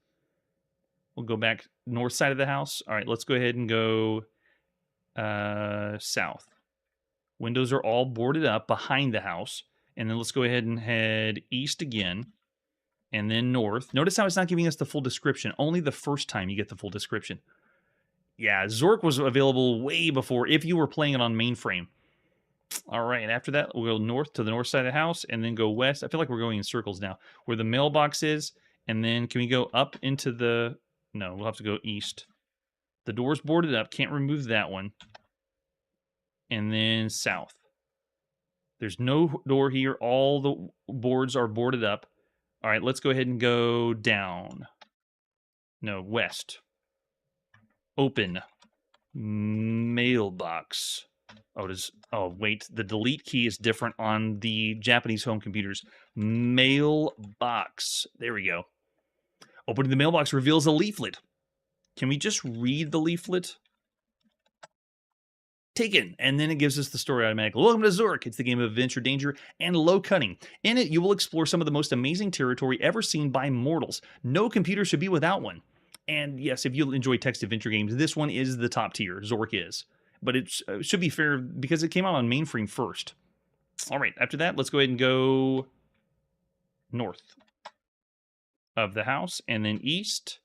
We'll go back north side of the house. All right, let's go ahead and go south. Windows are all boarded up behind the house. And then let's go ahead and head east again. And then north. Notice how it's not giving us the full description. Only the first time you get the full description. Yeah, Zork was available way before if you were playing it on mainframe. All right, after that, we'll go north to the north side of the house and then go west. I feel like we're going in circles now. Where the mailbox is, and then can we go up into the... No, we'll have to go east. The door's boarded up. Can't remove that one. And then south. There's no door here. All the boards are boarded up. All right, let's go ahead and go down. No, west. Open. Mailbox. Oh, wait. The delete key is different on the Japanese home computers. Mailbox. There we go. Opening the mailbox reveals a leaflet. Can we just read the leaflet? Taken, and then it gives us the story automatically. Welcome to Zork. It's the game of adventure, danger, and low cunning. In it, you will explore some of the most amazing territory ever seen by mortals. No computer should be without one. And yes, if you enjoy text adventure games, this one is the top tier. Zork is. But it should be fair because it came out on mainframe first. All right, after that, let's go ahead and go north of the house, and then east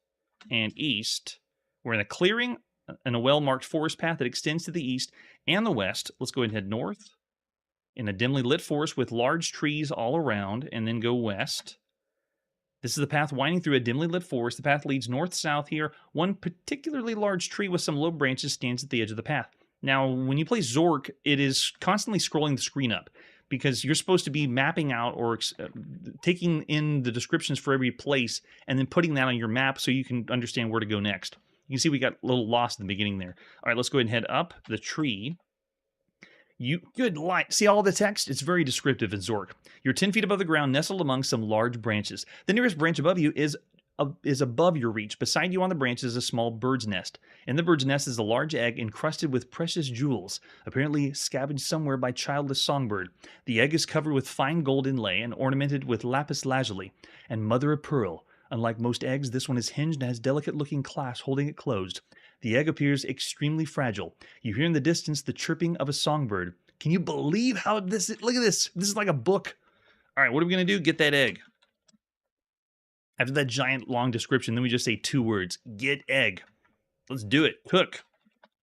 and east. We're in a clearing and a well-marked forest path that extends to the east and the west. Let's go ahead and head north in a dimly lit forest with large trees all around, and then go west. This is the path winding through a dimly lit forest. The path leads north-south here. One particularly large tree with some low branches stands at the edge of the path. Now, when you play Zork, it is constantly scrolling the screen up because you're supposed to be mapping out or taking in the descriptions for every place and then putting that on your map so you can understand where to go next. You can see we got a little lost in the beginning there. All right, let's go ahead and head up the tree. Good light. See all the text? It's very descriptive in Zork. You're 10 feet above the ground, nestled among some large branches. The nearest branch above you is above your reach. Beside you on the branch is a small bird's nest. In the bird's nest is a large egg encrusted with precious jewels, apparently scavenged somewhere by childless songbird. The egg is covered with fine gold inlay and ornamented with lapis lazuli and mother of pearl. Unlike most eggs, this one is hinged and has delicate-looking clasps holding it closed. The egg appears extremely fragile. You hear in the distance the chirping of a songbird. Can you believe how this... Look at this. This is like a book. All right, what are we going to do? Get that egg. After that giant long description, then we just say 2 words. Get egg. Let's do it. Cook.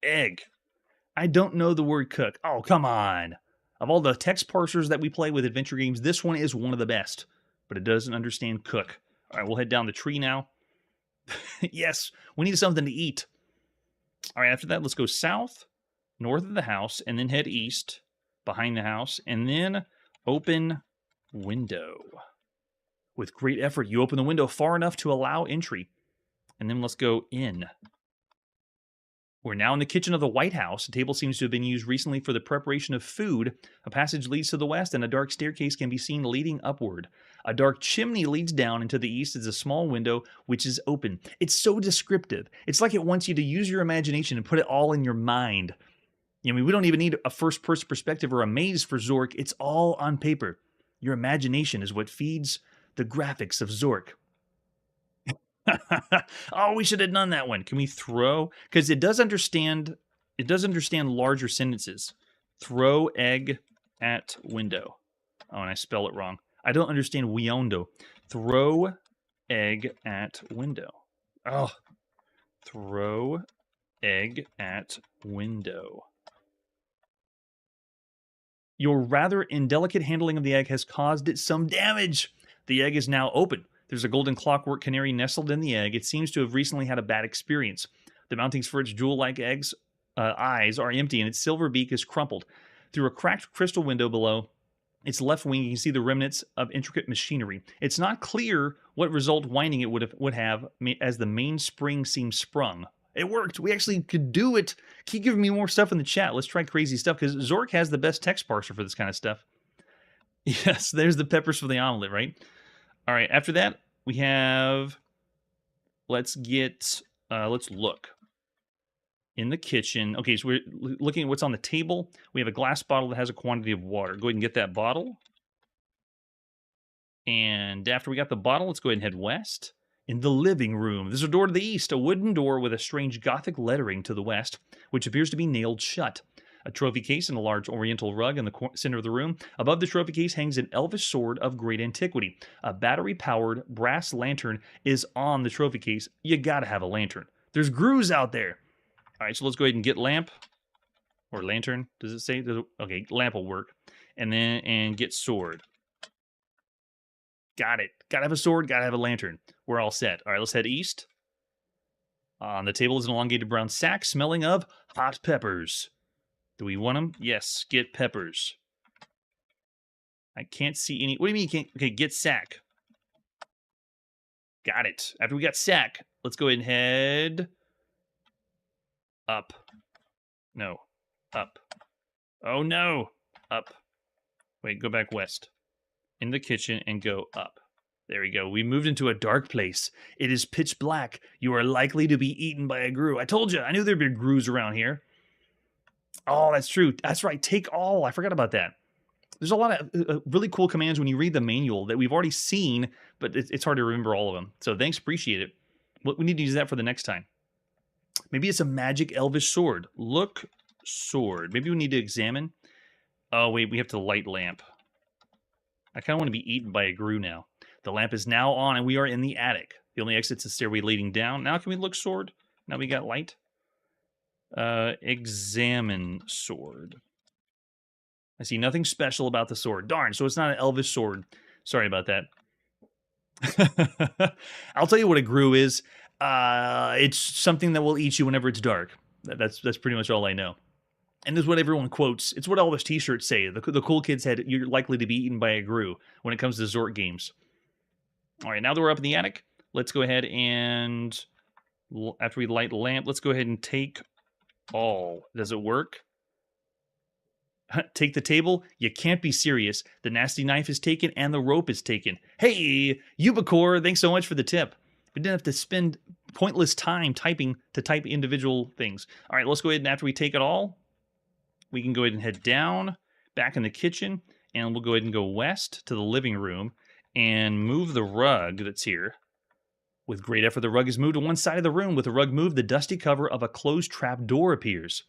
Egg. I don't know the word cook. Oh, come on. Of all the text parsers that we play with adventure games, this one is one of the best. But it doesn't understand cook. All right, we'll head down the tree now. Yes, we need something to eat. All right, after that, let's go south, north of the house, and then head east, behind the house, and then open window. With great effort, you open the window far enough to allow entry. And then let's go in. We're now in the kitchen of the White House. A table seems to have been used recently for the preparation of food. A passage leads to the west, and a dark staircase can be seen leading upward. A dark chimney leads down, and to the east is a small window, which is open. It's so descriptive. It's like it wants you to use your imagination and put it all in your mind. I mean, we don't even need a first-person perspective or a maze for Zork. It's all on paper. Your imagination is what feeds the graphics of Zork. Oh, we should have done that one. Can we throw? Because it does understand larger sentences. Throw egg at window. Oh, and I spell it wrong. I don't understand wiondo. Throw egg at window. Oh. Throw egg at window. Your rather indelicate handling of the egg has caused it some damage. The egg is now open. There's a golden clockwork canary nestled in the egg. It seems to have recently had a bad experience. The mountings for its jewel-like eyes are empty, and its silver beak is crumpled. Through a cracked crystal window below its left wing, you can see the remnants of intricate machinery. It's not clear what result winding it would have as the main spring seems sprung. It worked. We actually could do it. Keep giving me more stuff in the chat. Let's try crazy stuff, because Zork has the best text parser for this kind of stuff. Yes, there's the peppers for the omelet, right? All right, after that, we have, let's look in the kitchen. Okay, so we're looking at what's on the table. We have a glass bottle that has a quantity of water. Go ahead and get that bottle. And after we got the bottle, let's go ahead and head west. In the living room, there's a door to the east, a wooden door with a strange Gothic lettering to the west, which appears to be nailed shut. A trophy case and a large oriental rug in the center of the room. Above the trophy case hangs an elvish sword of great antiquity. A battery-powered brass lantern is on the trophy case. You gotta have a lantern. There's grooves out there. All right, so let's go ahead and get lamp. Or lantern, does it say? Okay, lamp will work. And get sword. Got it. Gotta have a sword, gotta have a lantern. We're all set. All right, let's head east. On the table is an elongated brown sack smelling of hot peppers. Do we want them? Yes, get peppers. I can't see any. What do you mean you can't? Okay, get sack. Got it. After we got sack, let's go ahead and head up. No, up. Oh no, up. Wait, go back west. In the kitchen and go up. There we go. We moved into a dark place. It is pitch black. You are likely to be eaten by a grue. I told you. I knew there'd be grues around here. Oh, that's true. That's right. Take all. I forgot about that. There's a lot of really cool commands when you read the manual that we've already seen, but it's hard to remember all of them. So thanks. Appreciate it. We need to use that for the next time. Maybe it's a magic elvish sword. Look, sword. Maybe we need to examine. Oh, wait. We have to light lamp. I kind of want to be eaten by a grue now. The lamp is now on, and we are in the attic. The only exit's the stairway leading down. Now can we look sword? Now we got light. Examine sword. I see nothing special about the sword. Darn, so it's not an elvish sword. Sorry about that. I'll tell you what a grue is. It's something that will eat you whenever it's dark. That's pretty much all I know. And this is what everyone quotes. It's what all those t-shirts say. The cool kids said, you're likely to be eaten by a grue when it comes to Zork games. All right, now that we're up in the attic, let's go ahead and, after we light the lamp, let's go ahead and take all. Does it work? Take the table? You can't be serious. The nasty knife is taken and the rope is taken. Hey, Ubicore, thanks so much for the tip. We didn't have to spend pointless time typing to type individual things. All right, let's go ahead and after we take it all, we can go ahead and head down, back in the kitchen, and we'll go ahead and go west to the living room and move the rug that's here. With great effort, the rug is moved to one side of the room. With the rug moved, the dusty cover of a closed trap door appears.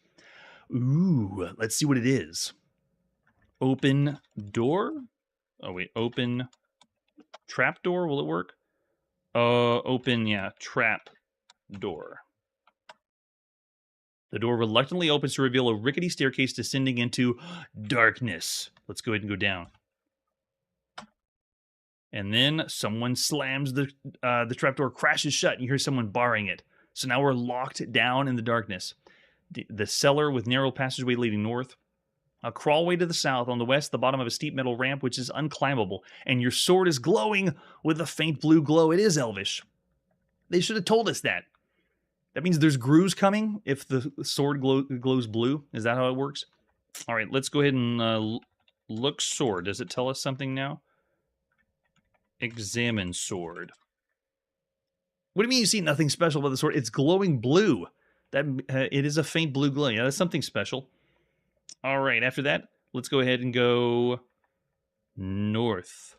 Ooh, let's see what it is. Open door? Oh, wait, open trap door? Will it work? Open, yeah, trap door. The door reluctantly opens to reveal a rickety staircase descending into darkness. Let's go ahead and go down. And then someone slams the trapdoor, crashes shut, and you hear someone barring it. So now we're locked down in the darkness. The cellar with narrow passageway leading north. A crawlway to the south. On the west, the bottom of a steep metal ramp, which is unclimbable. And your sword is glowing with a faint blue glow. It is elvish. They should have told us that. That means there's grooves coming if the sword glows blue. Is that how it works? All right, let's go ahead and look sword. Does it tell us something now? Examine sword. What do you mean you see nothing special about the sword? It's glowing blue. That it is a faint blue glow. Yeah, that's something special. All right, after that, let's go ahead and go north.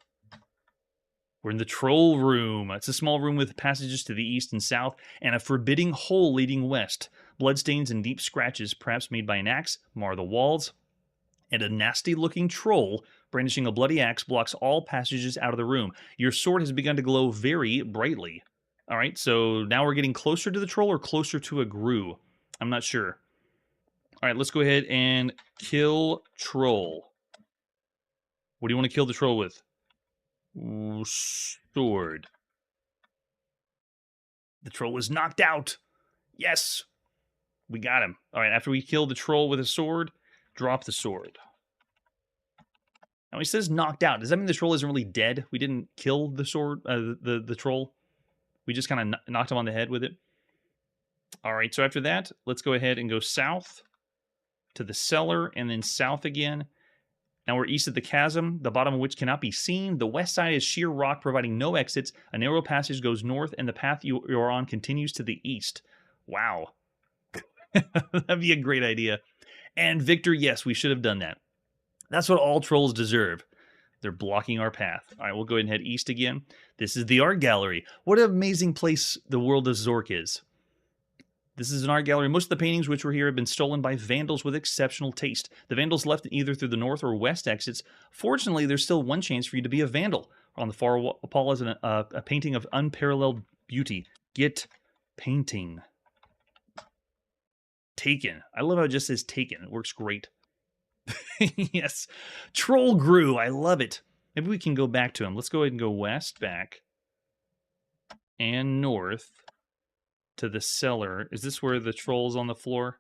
We're in the troll room. It's a small room with passages to the east and south, and a forbidding hole leading west. Bloodstains and deep scratches, perhaps made by an axe, mar the walls. And a nasty-looking troll, brandishing a bloody axe, blocks all passages out of the room. Your sword has begun to glow very brightly. All right, so now we're getting closer to the troll or closer to a grue. I'm not sure. All right, let's go ahead and kill troll. What do you want to kill the troll with? Sword. The troll is knocked out. Yes, we got him. All right, after we kill the troll with a sword, drop the sword. Now he says knocked out. Does that mean the troll isn't really dead? We didn't kill the sword, the troll. We just kind of knocked him on the head with it. All right, so after that, let's go ahead and go south to the cellar and then south again. Now we're east of the chasm, the bottom of which cannot be seen. The west side is sheer rock, providing no exits. A narrow passage goes north, and the path you're on continues to the east. Wow. That'd be a great idea. And Victor, yes, we should have done that. That's what all trolls deserve. They're blocking our path. All right, we'll go ahead and head east again. This is the art gallery. What an amazing place the world of Zork is. This is an art gallery. Most of the paintings which were here have been stolen by vandals with exceptional taste. The vandals left either through the north or west exits. Fortunately, there's still one chance for you to be a vandal. On the far wall is a painting of unparalleled beauty. Get painting. Taken. I love how it just says taken. It works great. Yes. Troll grew. I love it. Maybe we can go back to him. Let's go ahead and go west back. And north. To the cellar. Is this where the troll's on the floor?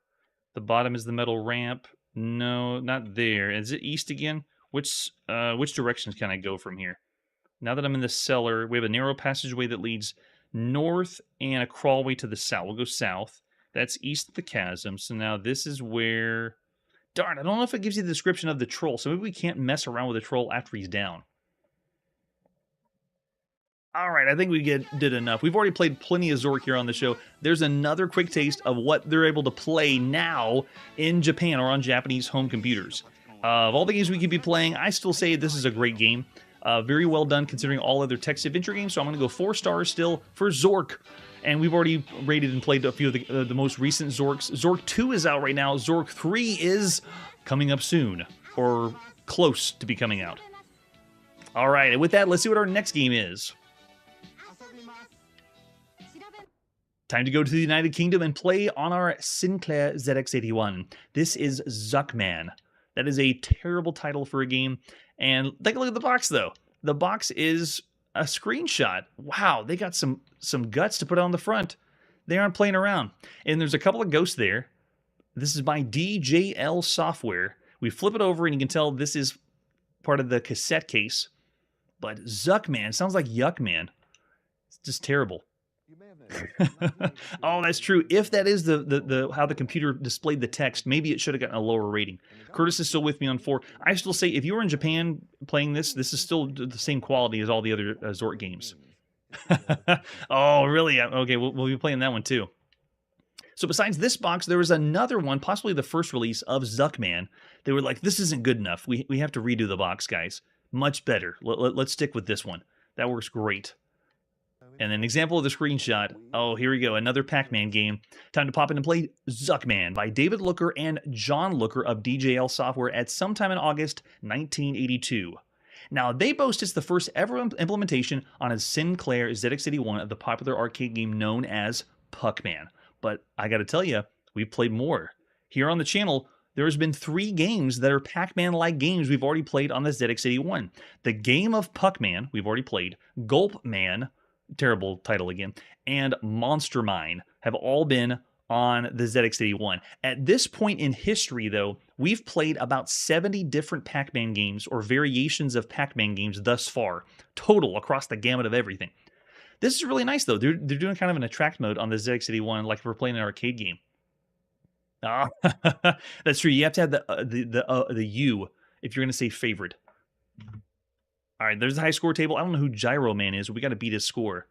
The bottom is the metal ramp. No, not there. Is it east again? Which directions can I go from here? Now that I'm in the cellar, we have a narrow passageway that leads north and a crawlway to the south. We'll go south. That's east of the chasm. So now this is where... Darn, I don't know if it gives you the description of the troll, so maybe we can't mess around with the troll after he's down. All right, I think we did enough. We've already played plenty of Zork here on the show. There's another quick taste of what they're able to play now in Japan or on Japanese home computers. Of all the games we could be playing, I still say this is a great game. Very well done considering all other text adventure games, so I'm going to go 4 stars still for Zork. And we've already rated and played a few of the most recent Zorks. Zork 2 is out right now. Zork 3 is coming up soon, or close to be coming out. All right, and with that, let's see what our next game is. Time to go to the United Kingdom and play on our Sinclair ZX81. This is Zuckman. That is a terrible title for a game. And take a look at the box, though. The box is a screenshot. Wow, they got some guts to put on the front. They aren't playing around. And there's a couple of ghosts there. This is by DJL Software. We flip it over and you can tell this is part of the cassette case. But Zuckman sounds like Yuckman. It's just terrible. Oh, that's true. If that is the how the computer displayed the text, maybe it should have gotten a lower rating. Curtis is still with me on 4. I still say if you were in Japan playing this is still the same quality as all the other Zork games. Oh, really? Okay, we'll be playing that one too. So besides this box, there was another one, possibly the first release of Zuckman. They were like, this isn't good enough. We have to redo the box, guys. Much better. Let's stick with this one. That works great. And an example of the screenshot. Oh, here we go. Another Pac-Man game. Time to pop in and play Zuckman by David Looker and John Looker of DJL Software at sometime in August 1982. Now, they boast it's the first ever implementation on a Sinclair ZX81 of the popular arcade game known as Puckman. But I gotta tell you, we've played more. Here on the channel, there's been 3 games that are Pac-Man-like games we've already played on the ZX81. The game of Puckman, we've already played. Gulp Man, terrible title again, and Monster Mine have all been on the ZX81. At this point in history, though, we've played about 70 different Pac-Man games or variations of Pac-Man games thus far, total across the gamut of everything. This is really nice, though. They're doing kind of an attract mode on the ZX81, like if we're playing an arcade game. Ah, that's true. You have to have the U if you're going to say favorite. All right, there's the high score table. I don't know who Gyro Man is. But we got to beat his score.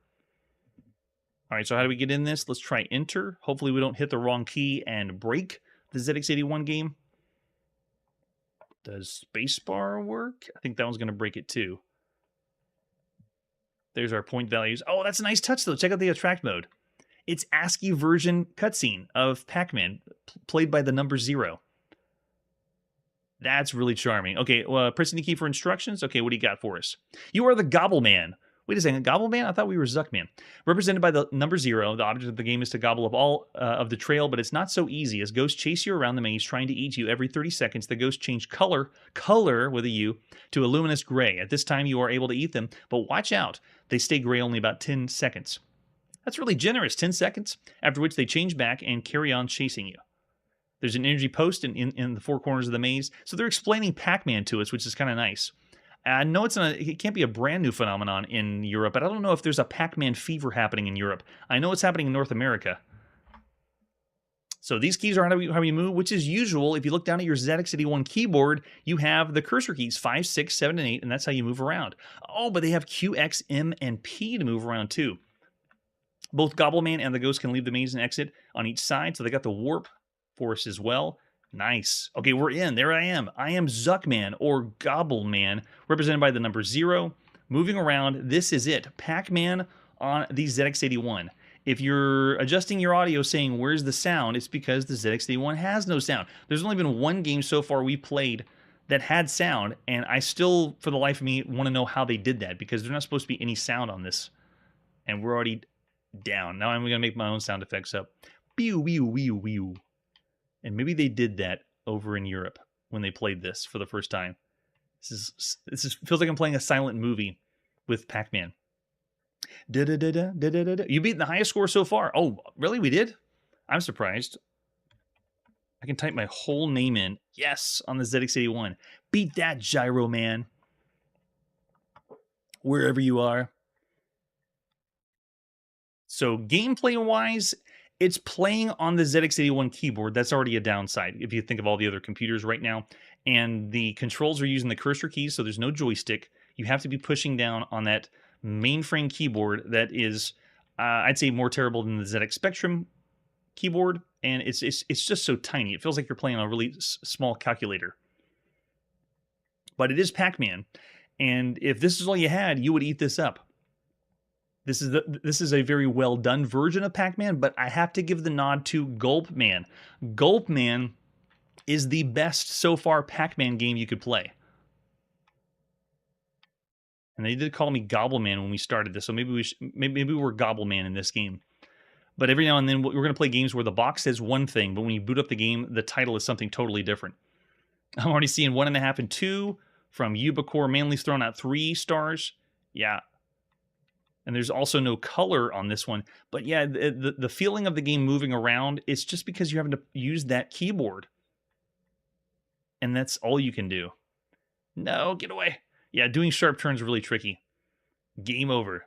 All right, so how do we get in this? Let's try enter. Hopefully we don't hit the wrong key and break the ZX81 game. Does spacebar work? I think that one's going to break it too. There's our point values. Oh, that's a nice touch, though. Check out the attract mode. It's ASCII version cutscene of Pac-Man, played by the number 0. That's really charming. Okay, press any key for instructions. Okay, what do you got for us? You are the Gobble Man. Wait a second, Gobble Man? I thought we were Zuckman. Represented by the number 0, the object of the game is to gobble up all of the trail, but it's not so easy. As ghosts chase you around the maze trying to eat you every 30 seconds, the ghosts change color with a U, to a luminous gray. At this time, you are able to eat them, but watch out. They stay gray only about 10 seconds. That's really generous, 10 seconds, after which they change back and carry on chasing you. There's an energy post in the 4 corners of the maze, so they're explaining Pac-Man to us, which is kind of nice. I know it can't be a brand new phenomenon in Europe, but I don't know if there's a Pac-Man fever happening in Europe. I know it's happening in North America. So these keys are how we move, which is usual. If you look down at your ZX81 keyboard, you have the cursor keys 5, 6, 7, and 8, and that's how you move around. Oh, but they have Q, X, M, and P to move around too. Both Gobbleman and the Ghost can leave the maze and exit on each side, so they got the warp for us as well. Nice. Okay, we're in. There I am. I am Zuckman, or Gobbleman, represented by the number 0. Moving around, this is it. Pac-Man on the ZX81. If you're adjusting your audio saying, where's the sound, it's because the ZX81 has no sound. There's only been one game so far we played that had sound, and I still, for the life of me, want to know how they did that, because there's not supposed to be any sound on this. And we're already down. Now I'm going to make my own sound effects up. Pew, pew, pew, pew. And maybe they did that over in Europe when they played this for the first time. This feels like I'm playing a silent movie with Pac-Man. You beat the highest score so far. Oh, really? We did? I'm surprised. I can type my whole name in. Yes, on the ZX81. Beat that, Gyro Man. Wherever you are. So gameplay-wise, it's playing on the ZX81 keyboard. That's already a downside if you think of all the other computers right now. And the controls are using the cursor keys, so there's no joystick. You have to be pushing down on that mainframe keyboard that is, I'd say, more terrible than the ZX Spectrum keyboard. And it's just so tiny. It feels like you're playing on a really small calculator. But it is Pac-Man. And if this is all you had, you would eat this up. This is a very well done version of Pac-Man, but I have to give the nod to Gulpman. Gulpman is the best so far Pac-Man game you could play. And they did call me Gobbleman when we started this, so maybe we're Gobbleman in this game. But every now and then we're going to play games where the box says one thing, but when you boot up the game, the title is something totally different. I'm already seeing 1.5 and 2 from Ubicore. Manly's thrown out 3 stars. Yeah. And there's also no color on this one. But yeah, the feeling of the game moving around, it's just because you're having to use that keyboard. And that's all you can do. No, get away. Yeah, doing sharp turns is really tricky. Game over.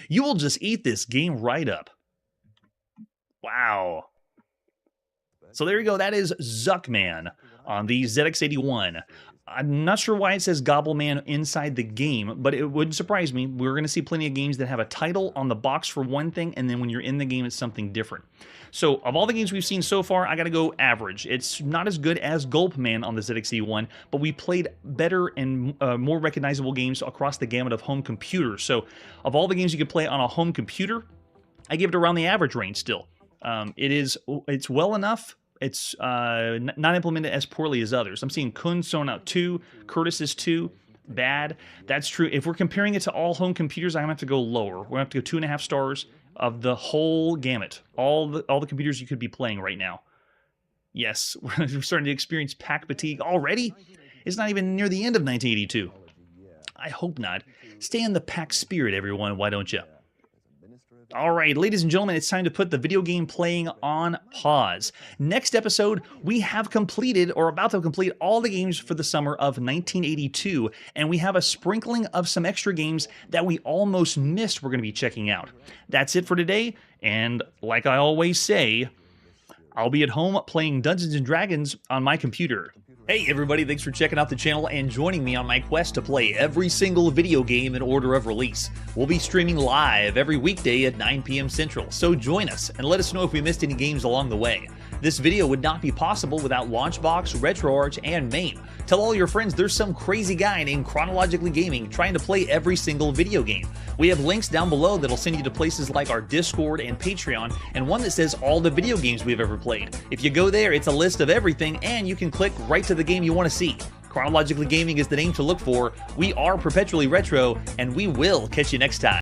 You will just eat this game right up. Wow. So there you go. That is Zuckman on the ZX81. I'm not sure why it says Gobbleman inside the game, but it wouldn't surprise me. We're going to see plenty of games that have a title on the box for one thing, and then when you're in the game, it's something different. So of all the games we've seen so far, I got to go average. It's not as good as Gulpman on the ZX81, but we played better and more recognizable games across the gamut of home computers. So of all the games you could play on a home computer, I give it around the average range still. It's well enough. It's not implemented as poorly as others. I'm seeing Kun thrown out 2, Curtis is 2, bad. That's true. If we're comparing it to all home computers, I'm going to have to go lower. We're going to have to go 2.5 stars of the whole gamut. All the computers you could be playing right now. Yes, we're starting to experience pack fatigue already. It's not even near the end of 1982. I hope not. Stay in the pack spirit, everyone. Why don't you? All right, ladies and gentlemen, it's time to put the video game playing on pause. Next episode, we have completed or about to complete all the games for the summer of 1982, and we have a sprinkling of some extra games that we almost missed we're going to be checking out. That's it for today, and like I always say, I'll be at home playing Dungeons & Dragons on my computer. Hey everybody, thanks for checking out the channel and joining me on my quest to play every single video game in order of release. We'll be streaming live every weekday at 9 p.m. Central, so join us and let us know if we missed any games along the way. This video would not be possible without Launchbox, RetroArch, and MAME. Tell all your friends there's some crazy guy named Chronologically Gaming trying to play every single video game. We have links down below that'll send you to places like our Discord and Patreon, and one that says all the video games we've ever played. If you go there, it's a list of everything, and you can click right to the game you want to see. Chronologically Gaming is the name to look for. We are Perpetually Retro, and we will catch you next time.